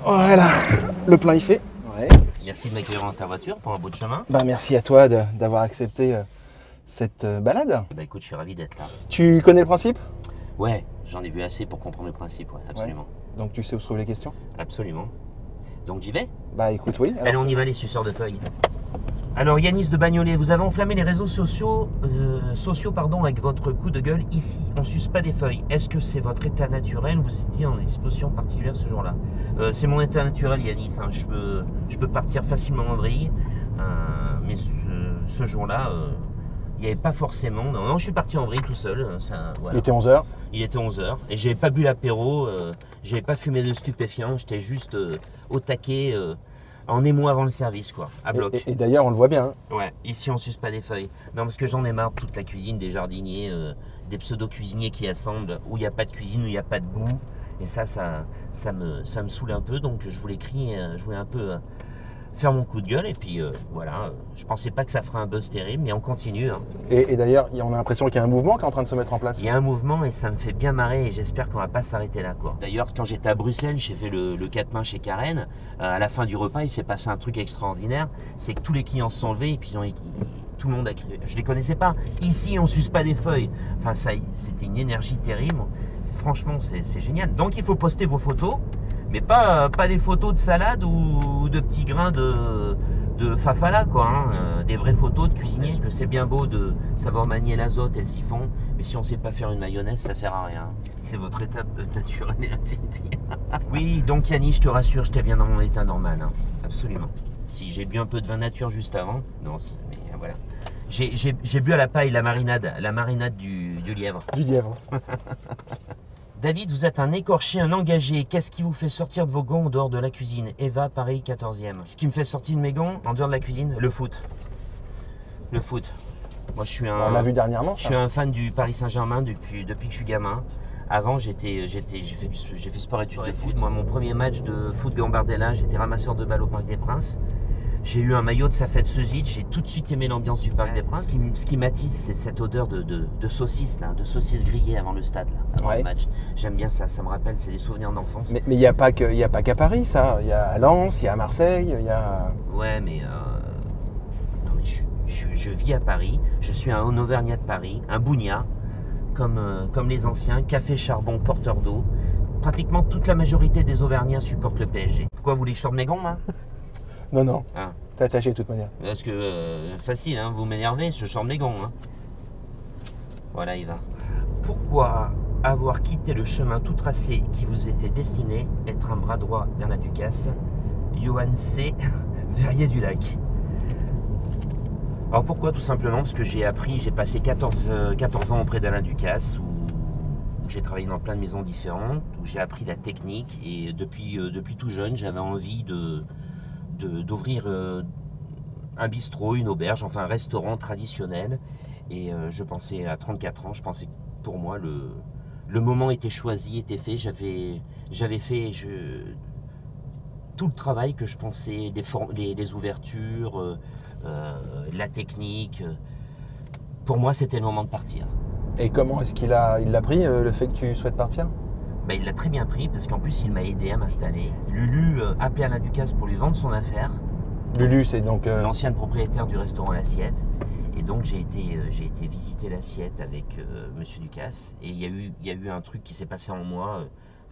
Voilà, le plein est fait. Ouais. Merci de m'accueillir dans ta voiture pour un bout de chemin. Bah, merci à toi d'avoir accepté cette balade. Bah écoute, je suis ravi d'être là. Tu connais le principe? Ouais, j'en ai vu assez pour comprendre le principe, ouais, absolument. Ouais. Donc tu sais où se trouvent les questions? Absolument. Donc j'y vais? Bah écoute, oui. Allez, on y va les suceurs de feuilles. Alors Yanis de Bagnolet, vous avez enflammé les réseaux sociaux, avec votre coup de gueule ici. On suce pas des feuilles. Est-ce que c'est votre état naturel? Vous étiez en disposition particulière ce jour-là? C'est mon état naturel, Yanis. Hein. Je peux partir facilement en vrille. Mais ce jour-là, il n'y avait pas forcément... Non, je suis parti en vrille tout seul. Voilà. Il était 11h. Il était 11h. Et j'avais pas bu l'apéro, j'avais pas fumé de stupéfiants. J'étais juste au taquet... en émoi avant le service, quoi, à bloc. Et d'ailleurs, on le voit bien. Hein. Ouais, ici on suce pas des feuilles. Non, parce que j'en ai marre de toute la cuisine, des jardiniers, des pseudo-cuisiniers qui assemblent, où il n'y a pas de cuisine, où il n'y a pas de goût. Et ça me saoule un peu, donc je voulais crier, je voulais un peu faire mon coup de gueule. Et puis voilà, je pensais pas que ça ferait un buzz terrible, mais on continue. Hein. Et d'ailleurs, on a l'impression qu'il y a un mouvement qui est en train de se mettre en place. Il y a un mouvement et ça me fait bien marrer et j'espère qu'on va pas s'arrêter là, quoi. D'ailleurs, quand j'étais à Bruxelles, j'ai fait le 4 mains chez Karen. À la fin du repas, il s'est passé un truc extraordinaire. C'est que tous les clients se sont levés et puis tout le monde a crié. Je les connaissais pas. Ici, on suce pas des feuilles. Enfin, c'était une énergie terrible. Franchement, c'est génial. Donc, il faut poster vos photos, mais pas des photos de salade ou de petits grains de fafala, quoi. Hein. Des vraies photos de cuisiniers. Parce que c'est bien beau de savoir manier l'azote et le siphon, mais si on sait pas faire une mayonnaise, ça sert à rien. C'est votre état naturel et instinctif. Oui, donc Yannis, je te rassure, j'étais bien dans mon état normal. Hein. Absolument. Si j'ai bu un peu de vin nature juste avant, non, mais voilà. J'ai bu à la paille la marinade du lièvre. Du lièvre. David, vous êtes un écorché, un engagé. Qu'est-ce qui vous fait sortir de vos gonds en dehors de la cuisine? Eva, Paris, 14e. Ce qui me fait sortir de mes gonds en dehors de la cuisine, le foot. Le foot. Moi, je suis On l'a vu dernièrement. Je suis un fan du Paris Saint-Germain depuis que je suis gamin. Avant, j'ai fait sport études de foot. Moi, mon premier match de foot Gambardella, j'étais ramasseur de balles au Parc des Princes. J'ai eu un maillot de Safet Suzic, j'ai tout de suite aimé l'ambiance du Parc des Princes. Ce qui m'attise, c'est cette odeur de saucisse, là, de saucisse grillée avant le stade, là, avant le match. J'aime bien ça, ça me rappelle, c'est des souvenirs d'enfance. Mais il n'y a pas qu'à Paris, ça. Il y a à Lens, il y a à Marseille, il y a... Ouais, mais... Non, mais je vis à Paris, je suis un Auvergnat de Paris, un bougnat, comme les anciens, café, charbon, porteur d'eau. Pratiquement toute la majorité des Auvergnats supportent le PSG. Pourquoi vous voulez que je sorte mes gonds, là? Non, non. Ah. T'es attaché de toute manière. Parce que, facile, hein, vous m'énervez, je sors de mes gonds. Hein. Voilà, il va. Pourquoi avoir quitté le chemin tout tracé qui vous était destiné, être un bras droit d'Alain Ducasse, Johan C, Verrier du Lac? Alors pourquoi? Tout simplement parce que j'ai passé 14 ans auprès d'Alain Ducasse, où j'ai travaillé dans plein de maisons différentes, où j'ai appris la technique, et depuis tout jeune, j'avais envie d'ouvrir un bistrot, une auberge, enfin un restaurant traditionnel. Et je pensais à 34 ans, je pensais que pour moi le moment était choisi, était fait. J'avais fait tout le travail que je pensais, les ouvertures, la technique. Pour moi, c'était le moment de partir. Et comment est-ce qu'il l'a pris, le fait que tu souhaites partir? Ben, il l'a très bien pris parce qu'en plus il m'a aidé à m'installer. Lulu appelé Alain Ducasse pour lui vendre son affaire. Lulu, c'est donc... l'ancienne propriétaire du restaurant L'Assiette. Et donc j'ai été visiter L'Assiette avec Monsieur Ducasse. Et il y a eu un truc qui s'est passé en moi,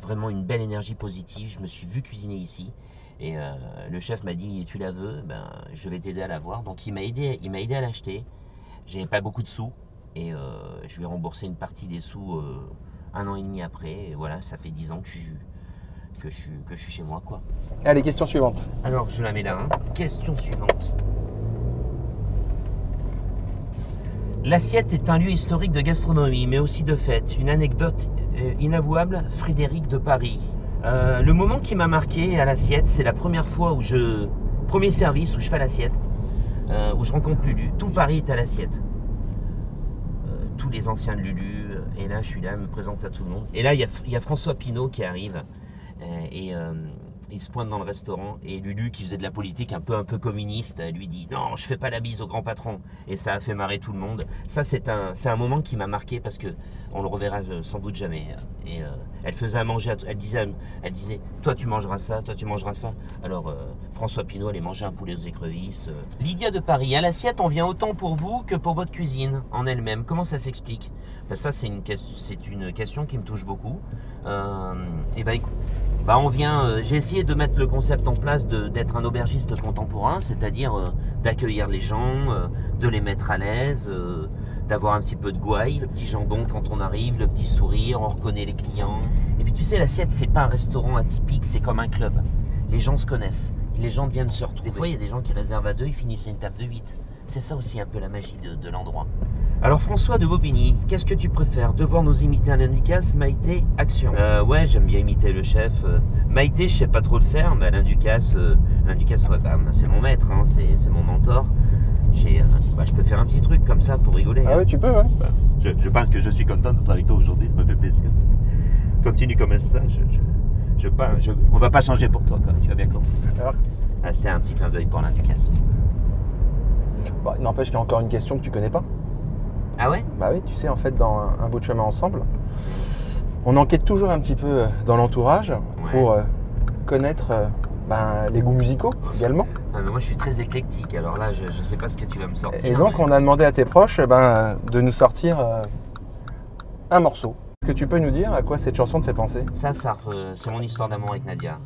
vraiment une belle énergie positive. Je me suis vu cuisiner ici. Et le chef m'a dit, tu la veux? Ben, je vais t'aider à l'avoir. Donc il m'a aidé à l'acheter. J'avais pas beaucoup de sous. Et je lui ai remboursé une partie des sous 1 an et demi après. Et voilà, ça fait 10 ans que je suis chez moi, quoi. Allez, question suivante. Alors, je la mets là. Hein. Question suivante. L'Assiette est un lieu historique de gastronomie, mais aussi de fête. Une anecdote inavouable, Frédéric de Paris. Le moment qui m'a marqué à l'Assiette, c'est la première fois premier service où je fais l'Assiette, où je rencontre Lulu. Tout Paris est à l'Assiette. Tous les anciens de Lulu, et là je suis là, me présente à tout le monde. Et là il y a François Pinault qui arrive, et il se pointe dans le restaurant et Lulu, qui faisait de la politique un peu communiste, lui dit non, je fais pas la bise au grand patron. Et ça a fait marrer tout le monde. Ça, c'est un moment qui m'a marqué parce que on le reverra sans doute jamais. Et elle faisait à manger, elle disait toi tu mangeras ça, toi tu mangeras ça. Alors François Pinault allait manger un poulet aux écrevisses. Lydia de Paris, à l'assiette on vient autant pour vous que pour votre cuisine en elle-même. Comment ça s'explique? Ben, ça c'est une question qui me touche beaucoup. Et ben écoute, on vient. J'ai essayé de mettre le concept en place d'être un aubergiste contemporain, c'est-à-dire d'accueillir les gens, de les mettre à l'aise, d'avoir un petit peu de gouaille, le petit jambon quand on arrive, le petit sourire, on reconnaît les clients. Et puis tu sais, l'assiette c'est pas un restaurant atypique, c'est comme un club. Les gens se connaissent, les gens viennent se retrouver. Des fois il y a des gens qui réservent à 2, ils finissent à une table de 8. C'est ça aussi un peu la magie de l'endroit. Alors François de Bobigny, qu'est-ce que tu préfères? Devoir nous imiter Alain Ducasse, Maïté, Action? Ouais, j'aime bien imiter le chef. Maïté, je sais pas trop le faire, mais Alain Ducasse, ouais, c'est mon maître, hein, c'est mon mentor. Je peux faire un petit truc comme ça pour rigoler. Ah ouais, tu peux, ouais. Je pense que je suis content d'être avec toi aujourd'hui, ça me fait plaisir. Continue comme ça, on va pas changer pour toi, quoi, tu vas bien comprendre. C'était un petit clin d'œil pour Alain Ducasse. Bah, n'empêche qu'il y a encore une question que tu connais pas. Ah ouais? Bah oui, tu sais, en fait, dans un bout de chemin ensemble, on enquête toujours un petit peu dans l'entourage pour connaître les goûts musicaux également. Ah, mais moi, je suis très éclectique, alors là, je sais pas ce que tu vas me sortir. Et donc, on a demandé à tes proches de nous sortir un morceau. Est-ce que tu peux nous dire à quoi cette chanson te fait penser? Ça, c'est mon histoire d'amour avec Nadia.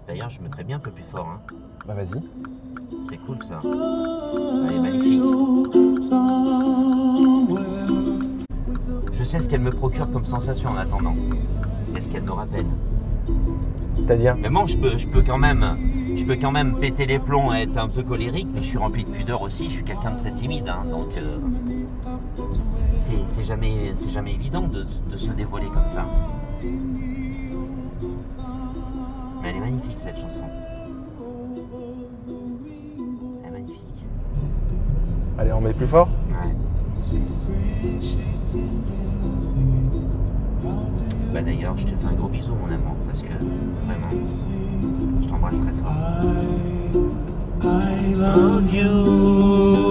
D'ailleurs, je mettrais bien un peu plus fort. Hein. Bah vas-y. C'est cool ça. Elle est magnifique. Je sais ce qu'elle me procure comme sensation en attendant. Qu'est-ce qu'elle me rappelle? C'est-à-dire? Mais bon, je peux quand même péter les plombs et être un peu colérique, mais je suis rempli de pudeur aussi. Je suis quelqu'un de très timide, hein, donc c'est jamais évident de se dévoiler comme ça. Mais elle est magnifique cette chanson. Elle est magnifique. Allez, on met plus fort? Ouais. Bah d'ailleurs, je te fais un gros bisou mon amour, parce que vraiment, je t'embrasse très fort. I love you.